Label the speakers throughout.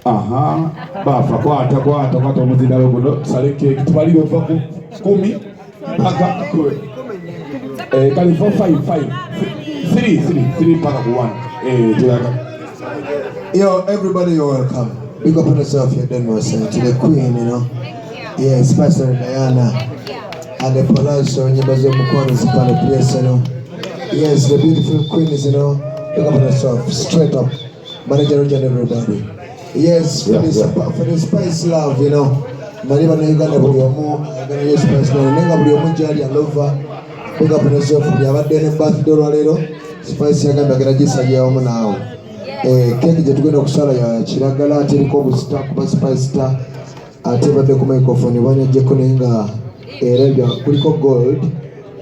Speaker 1: Aha, bafa kwata omuzindalo guno tusale keeki tubalire ova ku 10 mpaka ku kali 4 5 3 mpaka ku 1
Speaker 2: Yo, everybody, you're welcome. Big up on yourself here, Denmark, to the Queen, you know. Yeah, spicediana and the palaso, nyimbo za mkono zipande place, you know. Yes, the beautiful queens, you know. Big up on yourself, straight up. Manager and everybody. Yes, for the spice love, you know. Mariba na Uganda buli omu, agana yo spice love. Nenga buli omu jali alova. Big up on yourself for the abadde birthday olwaleero. Spice yagamba geragisa ya omu naawe. Keki gye tugenda okusala ya kiragala ate eriko obusita kuba spice star ate badde ku microphone banyajjeko naye nga era kuliko gold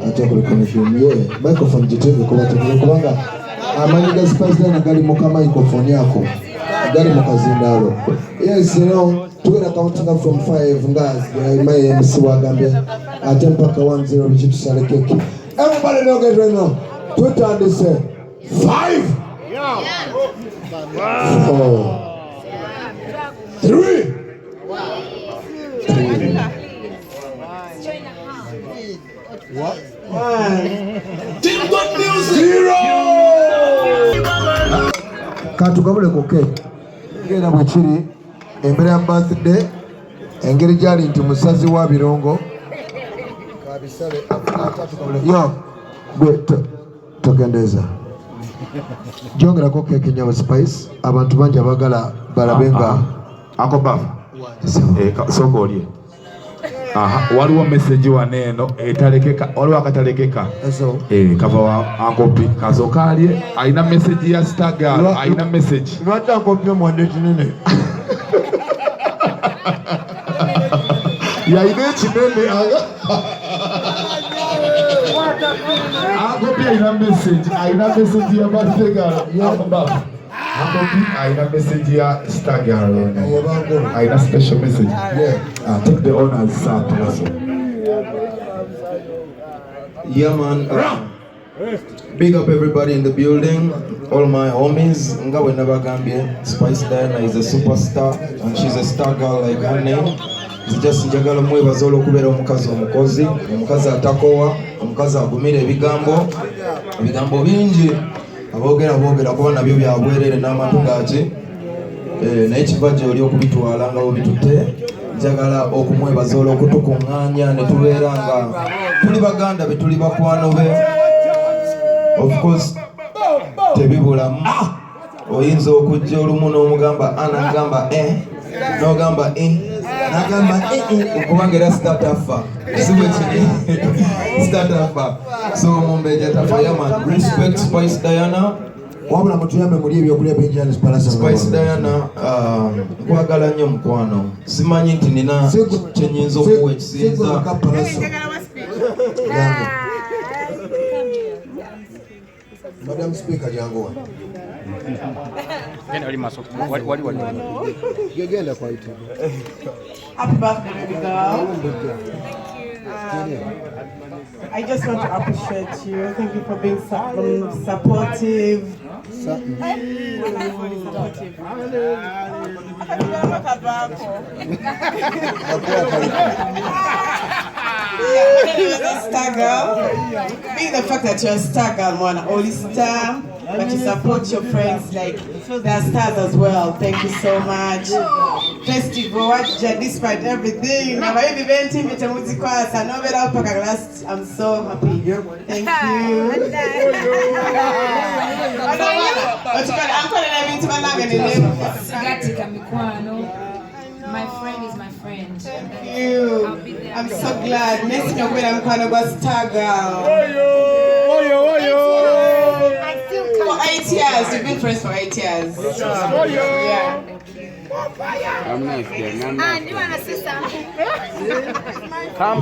Speaker 2: ate kuliko nefilm ye microphone gitenge kubategere kubanga amanyi ga spicediana gali mu ka microphone yako gali mu kazindaalo. Yes, you know, tugenda counting up from 5 nga my MC wagambye ate mpaka 10 biki tusale keki. Everybody know get right now. Tutandise 5 4 3 What? 1 Team Good Music 0 Katukabule koke ngenda bwekiri embere ya birthday engeri gyali nti musazi wa birongo kabisale akatukabule yo gwe togendeza jongerako keke nyawo spice abantu bangi abagala balabenga
Speaker 1: ako bafa soko olye. Waliwo message waneeno etalekeka, waliwo akatalekeka kava wa ankopi kasoka alye alina message ya Instagram, alina message
Speaker 2: lwaki ankopi omwadde kinene
Speaker 1: yalina ekinene ankopi alina message ya Instagram ankopi alina message ya Instagram alina special message. Take the honors, palaso.
Speaker 2: Yeah, man. Big up everybody in the building, all my homies. Ngawe Nabagambia, Spicediana is a superstar and she's a star girl like her name. Just njagala mwebazolo kubera omukazi omukozi, omukazi atakowa, omukazi agumira ebigambo bingi aboogera kuba nabyo byabwerere n'amatu gaaki naye kiva gye oli okubitwala nga bobitutte. Njagala okumwebaza olw'okutukuŋŋaanya ne tubeera nga tuli baganda be tuli bakwano be. Of course tebibulamu oyinza okujja olumu n'omugamba n'agamba n'ogamba n'agamba okubanga era sitatafa siwe kiri sitatafa so mumbeja tafa yaman. Respect Spicediana. Wabula mutuyambe muli ebyokulya benjani palaso. Spicediana nkwagala nnyo mukwano. Simanyi nti nina kyenyinza okuwa ekisinza. Madam Speaker jangu. Genda kwa ite.
Speaker 3: Happy birthday, baby girl. I just want to appreciate you. Thank you for being supportive. Star girl. Being the fact that you're a star girl, one only star, but you support your friends like they're stars as well. Thank you so much. Festival, despite everything. I'm so happy. Thank you.
Speaker 4: My friend is my friend.
Speaker 3: Thank you. I'm so glad. Next time I'm going to go star girl. For 8 years. We've been friends for 8 years. Yeah.
Speaker 5: I'm nice, girl. I'm
Speaker 4: And you want to say something?
Speaker 5: Come.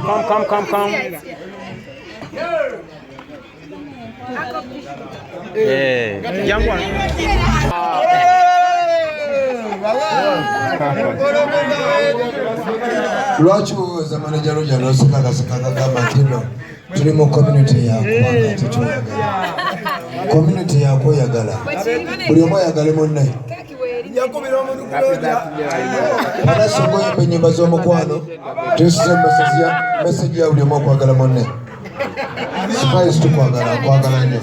Speaker 5: Hey, young one.
Speaker 2: Lwaki uweza manager roja n'oseka kagamba kino tuli mu community yako community yako oyagala buli omu oyagale munne Palaso ngoyimba ennyimba z'omukwano tuyisiza message ya buli omu okwagala munne. Spice tukwagala nnyo.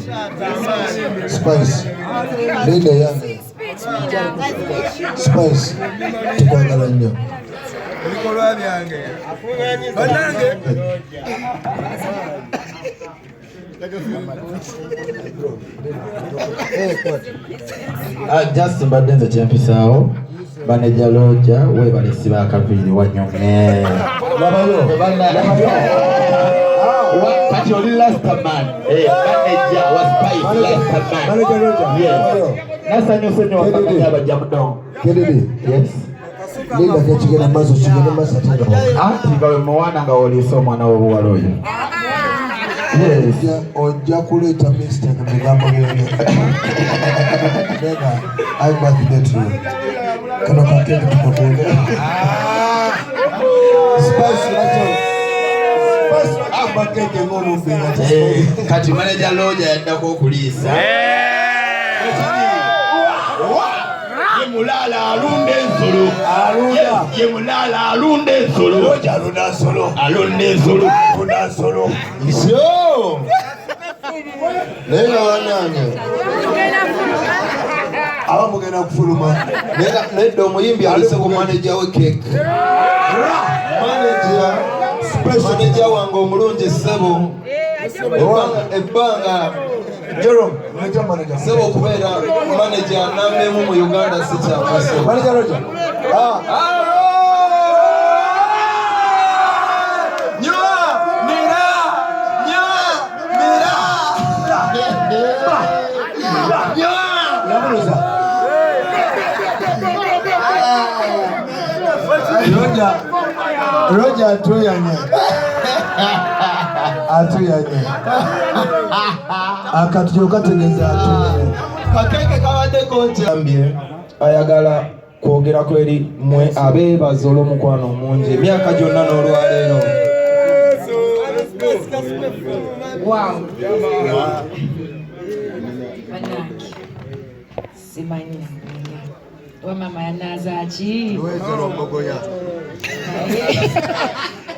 Speaker 2: Spice linda yange. Spice tukwagala nnyo.
Speaker 6: Just mbadde nze kyempisaawo maneja Roja webalesiba akaviiri wanyomye kati oli lastaman maneja wa Spice lastaman nasanyuse nnyo wakamanya abajja mudongo yes
Speaker 2: linda kekigenda maaso kigenda maaso
Speaker 6: anti nga we muwana nga woliisa omwana w'obuwala oyo
Speaker 2: ojja kuleeta mistake mu bigambo byenge nega I back that room kano kakeke tukakuuga Spice bakeke ng'omufeera
Speaker 6: kati maneja Roja yaddako okuliisa Mulala alunde ensolo. Ye mulala alunde ensolo.
Speaker 2: Roja alunda nsolo.
Speaker 6: Alunde ensolo.
Speaker 2: Alunda nsolo. Yo! Nega wanange. Aba mugenda kufuluma.
Speaker 6: Nedda omuyimbi alise ku manager we cake.
Speaker 2: Manager special
Speaker 6: manager wange omulungi ssebo. Ebbanga
Speaker 2: Jerome, manager manager.
Speaker 6: Sebo kubeera manager namemu mu Uganda si kyakase.
Speaker 2: Manager Roja. Roja atuyanye. Akatujo kategeza atuyanye.
Speaker 6: Kakeke kabaddeko nti ayagala kwogera kweri mwe abeebaza olw'omukwano omungi emyaka gyonna n'olwaleero.
Speaker 4: Wow. Manaki. Simanyi. Wa mama yanazachi.
Speaker 2: Wezero mbogoya.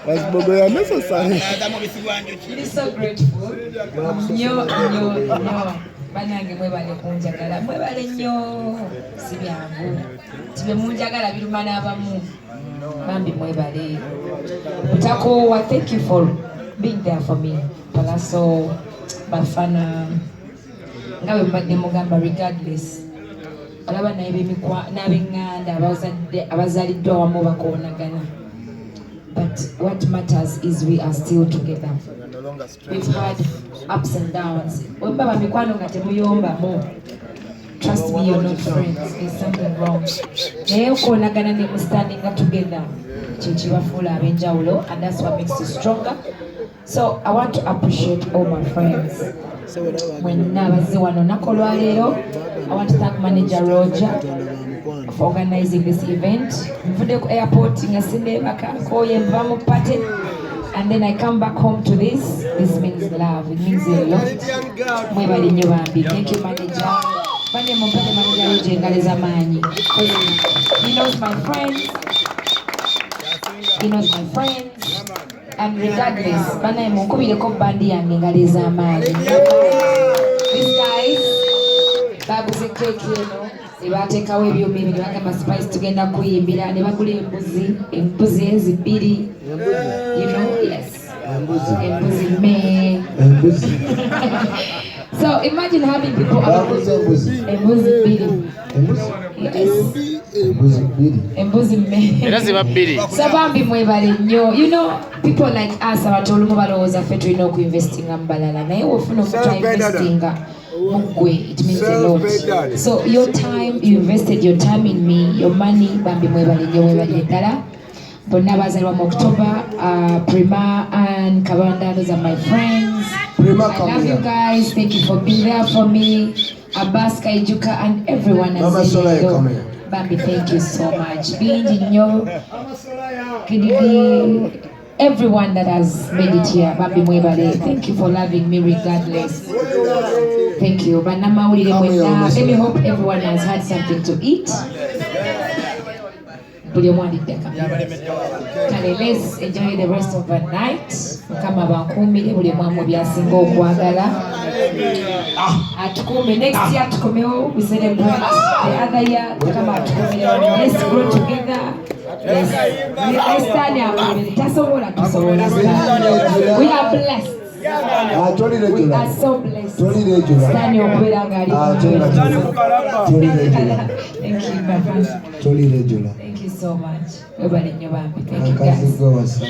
Speaker 5: Wasbogoya necessary.
Speaker 4: It is so grateful. Nyo. Banange mwebale kunjagala. Mwebale nnyo. Si byangu. Tibe munjagala birumana abamu. Bambi mwebale. Mutakowa, thank you for being there for me. Palaso, Bafana. Ngawe mbadde mugamba regardless. Alaba n'abenganda abazaliddwa wamu bakoonagana. But what matters is we are still together. We've had ups and downs. Wembaba mikwano nga temuyombamu. Trust me, you're not friends. There's something wrong. Naye okoonagana ne mu standing together. Kyekibafuula ab'enjawulo, and that's what makes you stronger. So I want to appreciate all my friends. When nabaze wano nakolwaleero, I want to thank manager Roja for organizing this event. Mvude ku airport nga sindebaka koye nva mu party, and then I come back home to this. This means love. It means a lot. Mwebali nnyo bambi. Thank you manager. Bane mumpate manager Roja engalo z'amaanyi. He knows my friends. He knows my friends. And regardless, bana munkubireko bandi yange engalo ez'amaanyi. These guys, baguze cake eno, ne bateekawo ebyuma ebyo ne bagamba Spice tugenda kuyimbira, ne bagula embuzi ezibiri. You know, yes. Embuzi me. So imagine having people embuzi bbiri. Embuzi me. So bambi mwebale nnyo. You know, people like us abatolumu balowooza ffe tulina okuinvestinga mu balala, naye wofuna omuntu investinga mugwe, it means a lot. So your time, you invested your time in me, your money, bambi mwebale nnyo, mwebale ddala. Bonna bazalwa mu October, Prima and Kabanda, those are my friends.
Speaker 2: Prima,
Speaker 4: I love you guys. Thank you for being there for me. Abbas, Kaijuka, and everyone else. Bambi, thank you so much. Being in your Kididi, everyone that has made it here. Bambi Mwebale, thank you for loving me regardless. Thank you. Let me hope everyone has had something to eat. Let's enjoy the rest of the night. Kama bakumire buli mwamu byasinga okwagala. Atukume next year tukomeo we celebrate the other year kama atukumire let's grow together. Let's stand up. We are blessed. We are so blessed. Stand your way. Thank you, Papa. Thank you so much. Thank you, guys.